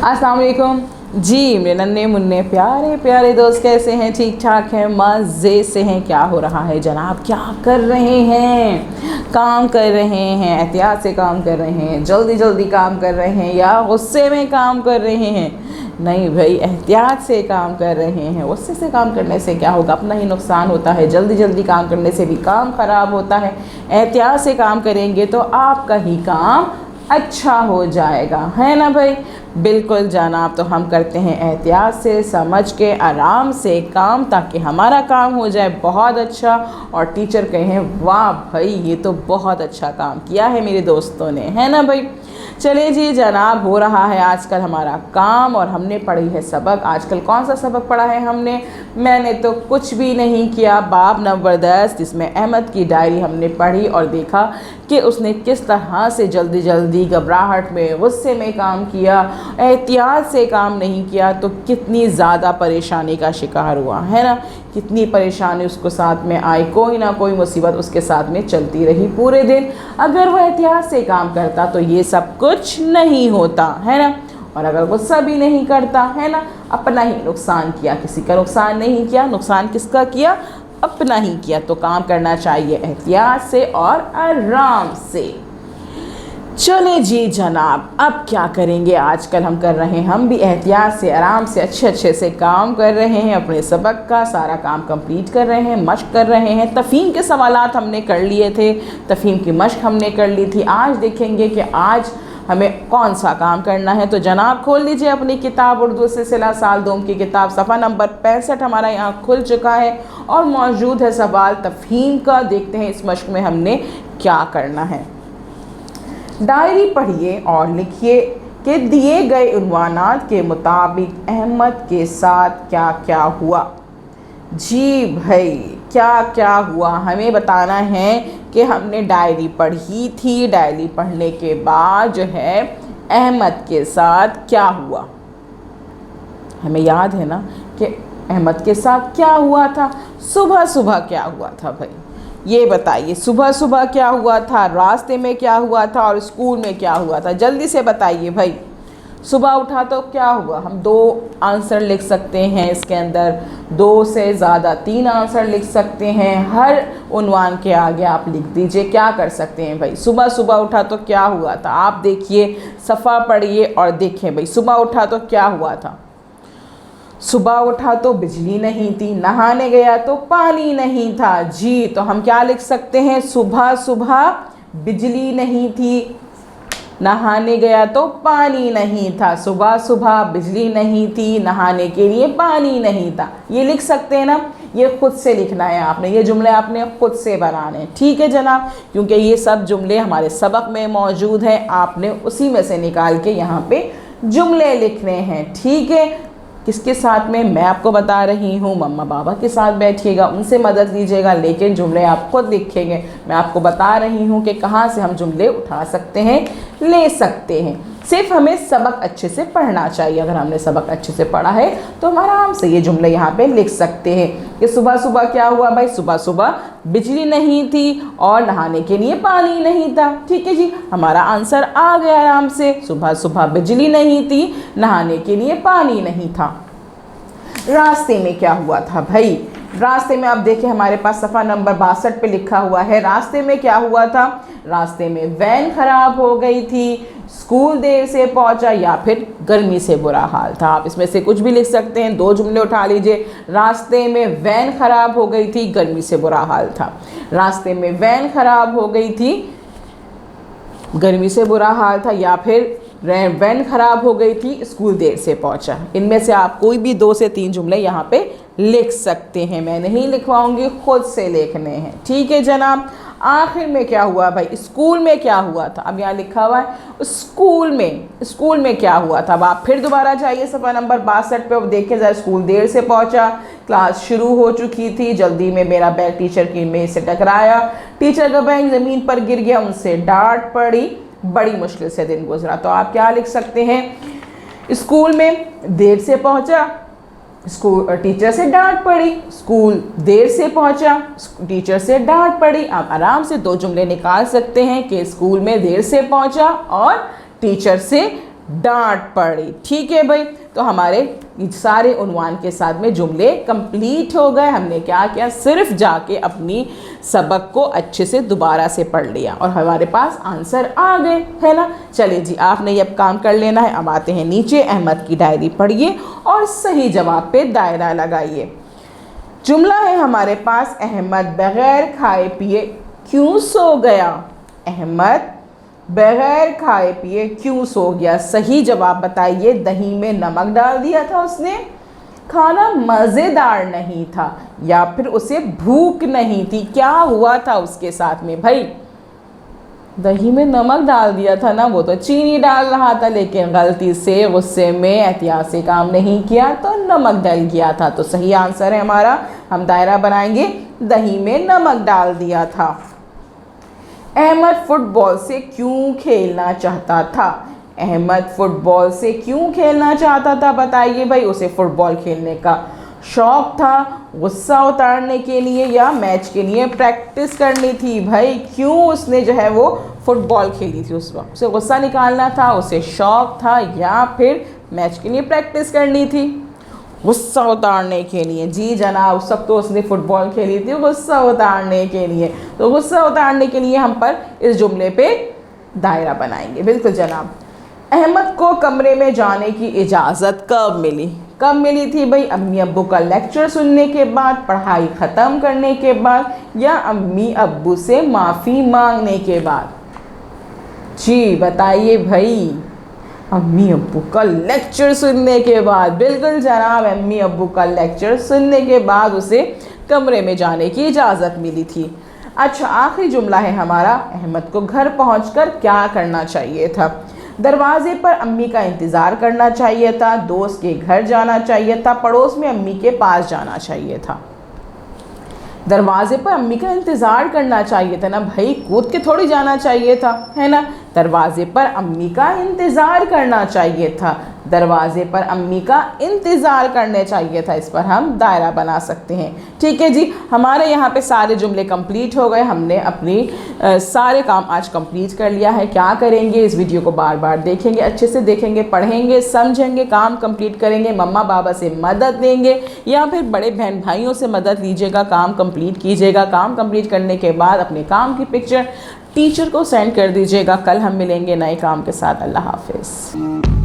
अस्सलाम वालेकुम जी। मेरे नन्हे मुन्ने प्यारे प्यारे दोस्त कैसे हैं? ठीक ठाक हैं, मज़े से हैं? क्या हो रहा है जनाब? क्या कर रहे हैं? काम कर रहे हैं, एहतियात से काम कर रहे हैं, जल्दी जल्दी काम कर रहे हैं या गुस्से में काम कर रहे हैं? नहीं भाई, एहतियात से काम कर रहे हैं। गुस्से से काम करने से क्या होगा? अपना ही नुकसान होता है। जल्दी जल्दी काम करने से भी काम ख़राब होता है। एहतियात से काम करेंगे तो आपका ही काम अच्छा हो जाएगा, है ना भाई? बिल्कुल जनाब। तो हम करते हैं एहतियात से, समझ के, आराम से काम, ताकि हमारा काम हो जाए बहुत अच्छा और टीचर कहें वाह भाई ये तो बहुत अच्छा काम किया है मेरे दोस्तों ने, है ना भाई? चलिए जी जनाब, हो रहा है आजकल हमारा काम और हमने पढ़ी है सबक। आजकल कौन सा सबक पढ़ा है हमने? मैंने तो कुछ भी नहीं किया। बाब नंबर 10 जिसमें अहमद की डायरी हमने पढ़ी और देखा कि उसने किस तरह से जल्दी जल्दी घबराहट में, गुस्से में काम किया, एहतियात से काम नहीं किया तो कितनी ज़्यादा परेशानी का शिकार हुआ, है ना? कितनी परेशानी उसको साथ में आई, कोई ना कोई मुसीबत उसके साथ में चलती रही पूरे दिन। अगर वो एहतियात से काम करता तो ये सब कुछ नहीं होता, है ना? और अगर गुस्सा भी नहीं करता, है ना, अपना ही नुकसान किया, किसी का नुकसान नहीं किया। नुकसान किसका किया? अपना ही किया। तो काम करना चाहिए एहतियात से और आराम से। चले जी जनाब, अब क्या करेंगे? आजकल हम कर रहे हैं, हम भी एहतियात से, आराम से, अच्छे अच्छे से काम कर रहे हैं। अपने सबक का सारा काम कंप्लीट कर रहे हैं, मश्क कर रहे हैं। तफ़हीम के सवालात हमने कर लिए थे, तफ़हीम की मश्क हमने कर ली थी। आज देखेंगे कि आज हमें कौन सा काम करना है। तो जनाब खोल लीजिए अपनी किताब, उर्दू सिलसिला साल दोम की किताब, सफ़ा नंबर 65 हमारा यहाँ खुल चुका है और मौजूद है सवाल तफ़हीम का। देखते हैं इस मश्क में हमने क्या करना है। डायरी पढ़िए और लिखिए कि दिए गए उन्वानात के मुताबिक अहमद के साथ क्या क्या हुआ। जी भाई, क्या क्या हुआ हमें बताना है कि हमने डायरी पढ़ी थी। डायरी पढ़ने के बाद जो है अहमद के साथ क्या हुआ, हमें याद है ना कि अहमद के साथ क्या हुआ था? सुबह सुबह क्या हुआ था भाई? ये बताइए, सुबह सुबह क्या हुआ था, रास्ते में क्या हुआ था और स्कूल में क्या हुआ था? जल्दी से बताइए भाई। सुबह उठा तो क्या हुआ? हम 2 आंसर लिख सकते हैं इसके अंदर, 2 से ज़्यादा 3 आंसर लिख सकते हैं। हर उन्वान के आगे आप लिख दीजिए। क्या कर सकते हैं भाई? सुबह सुबह उठा तो क्या हुआ था? आप देखिए, सफ़ा पढ़िए और देखें भाई, सुबह उठा तो क्या हुआ था? सुबह उठा तो बिजली नहीं थी, नहाने गया तो पानी नहीं था। जी, तो हम क्या लिख सकते हैं? सुबह सुबह बिजली नहीं थी, नहाने गया तो पानी नहीं था। सुबह सुबह बिजली नहीं थी, नहाने के लिए पानी नहीं था। ये लिख सकते हैं ना? ये खुद से लिखना है आपने, ये जुमले आपने खुद से बनाने हैं, ठीक है जनाब? क्योंकि ये सब जुमले हमारे सबक में मौजूद हैं, आपने उसी में से निकाल के यहाँ पे जुमले लिखने हैं, ठीक है? किसके साथ में? मैं आपको बता रही हूँ, मम्मा बाबा के साथ बैठिएगा, उनसे मदद लीजिएगा, लेकिन जुमले आप खुद लिखेंगे। मैं आपको बता रही हूँ कि कहाँ से हम जुमले उठा सकते हैं, ले सकते हैं। सिर्फ हमें सबक अच्छे से पढ़ना चाहिए। अगर हमने सबक अच्छे से पढ़ा है तो हम आराम से ये जुमले यहाँ पे लिख सकते हैं कि सुबह सुबह क्या हुआ भाई? सुबह सुबह बिजली नहीं थी और नहाने के लिए पानी नहीं था। ठीक है जी, हमारा आंसर आ गया आराम से। सुबह सुबह बिजली नहीं थी, नहाने के लिए पानी नहीं था। रास्ते में क्या हुआ था भाई? रास्ते में आप देखिए, हमारे पास सफ़ा नंबर 62 पे लिखा हुआ है। रास्ते में क्या हुआ था? रास्ते में वैन खराब हो गई थी, स्कूल देर से पहुंचा या फिर गर्मी से बुरा हाल था। आप इसमें से कुछ भी लिख सकते हैं, 2 जुमले उठा लीजिए। रास्ते में वैन खराब हो गई थी, गर्मी से बुरा हाल था। रास्ते में वैन खराब हो गई थी, गर्मी से बुरा हाल था, या फिर वैन खराब हो गई थी, स्कूल देर से पहुंचा। इनमें से आप कोई भी 2 से 3 जुमले यहाँ पे लिख सकते हैं। मैं नहीं लिखवाऊंगी, खुद से लिखने हैं, ठीक है जनाब? आखिर में क्या हुआ भाई? स्कूल में क्या हुआ था? अब यहाँ लिखा हुआ है स्कूल में क्या हुआ था। अब आप फिर दोबारा जाइए सफ़ा नंबर 62 पे, अब देखिए ज़रा। स्कूल देर से पहुँचा, क्लास शुरू हो चुकी थी, जल्दी में मेरा बैग टीचर की मेज से टकराया, टीचर का बैग ज़मीन पर गिर गया, उनसे डांट पड़ी, बड़ी मुश्किल से दिन गुजरा। तो आप क्या लिख सकते हैं? स्कूल में देर से पहुँचा, स्कूल टीचर से डांट पड़ी, स्कूल देर से पहुंचा, टीचर से डांट पड़ी। आप आराम से 2 जुमले निकाल सकते हैं कि स्कूल में देर से पहुंचा और टीचर से डांट पड़ी। ठीक है भाई, तो हमारे सारे उन्वान के साथ में जुमले कंप्लीट हो गए। हमने क्या किया, सिर्फ जाके अपनी सबक को अच्छे से दोबारा से पढ़ लिया और हमारे पास आंसर आ गए, है ना। चलिए जी, आपने ये अब काम कर लेना है। अब आते हैं नीचे, अहमद की डायरी पढ़िए और सही जवाब पे दायरा लगाइए। जुमला है हमारे पास, अहमद बगैर खाए पिए क्यों सो गया। अहमद बगैर खाए पिए क्यों सो गया। सही जवाब बताइए। दही में नमक डाल दिया था उसने, खाना मज़ेदार नहीं था, या फिर उसे भूख नहीं थी। क्या हुआ था उसके साथ में भाई, दही में नमक डाल दिया था ना, वो तो चीनी डाल रहा था, लेकिन गलती से गुस्से में एहतियात से काम नहीं किया तो नमक डल गया था। तो सही आंसर है हमारा, हम दायरा बनाएंगे, दही में नमक डाल दिया था। अहमद फुटबॉल से क्यों खेलना चाहता था। अहमद फुटबॉल से क्यों खेलना चाहता था, बताइए भाई। उसे फुटबॉल खेलने का शौक़ था, गुस्सा उतारने के लिए, या मैच के लिए प्रैक्टिस करनी थी। भाई क्यों उसने जो है वो फुटबॉल खेली थी उस वक्त, उसे गुस्सा निकालना था, उसे शौक़ था, या फिर मैच के लिए प्रैक्टिस करनी थी। गुस्सा उतारने के लिए, जी जनाब, उस वक्त तो उसने फुटबॉल खेली थी गुस्सा उतारने के लिए। तो गुस्सा उतारने के लिए हम पर इस जुमले पे दायरा बनाएंगे। बिल्कुल जनाब। अहमद को कमरे में जाने की इजाज़त कब मिली। कब मिली थी भाई, अम्मी अब्बू का लेक्चर सुनने के बाद, पढ़ाई ख़त्म करने के बाद, या अम्मी अब्बू से माफ़ी मांगने के बाद। जी बताइए भाई। अम्मी अब्बू का लेक्चर सुनने के बाद। बिल्कुल जनाब, अम्मी अब्बू का लेक्चर सुनने के बाद उसे कमरे में जाने की इजाज़त मिली थी। अच्छा, आखिरी जुमला है हमारा, अहमद को घर पहुंचकर क्या करना चाहिए था। दरवाजे पर अम्मी का इंतज़ार करना चाहिए था, दोस्त के घर जाना चाहिए था, पड़ोस में अम्मी के पास जाना चाहिए था। दरवाजे पर अम्मी का इंतज़ार करना चाहिए था ना भाई, कूद के थोड़ी जाना चाहिए था, है ना। दरवाजे पर अम्मी का इंतज़ार करना चाहिए था, दरवाजे पर अम्मी का इंतज़ार करने चाहिए था। इस पर हम दायरा बना सकते हैं। ठीक है जी, हमारे यहाँ पे सारे जुमले कंप्लीट हो गए। हमने अपनी सारे काम आज कंप्लीट कर लिया है। क्या करेंगे, इस वीडियो को बार बार देखेंगे, अच्छे से देखेंगे, पढ़ेंगे, समझेंगे, काम कंप्लीट करेंगे, मम्मा पापा से मदद लेंगे या फिर बड़े बहन भाइयों से मदद लीजिएगा, काम कंप्लीट कीजिएगा। काम कंप्लीट करने के बाद अपने काम की पिक्चर टीचर को सेंड कर दीजिएगा। कल हम मिलेंगे नए काम के साथ। अल्लाह हाफिज़।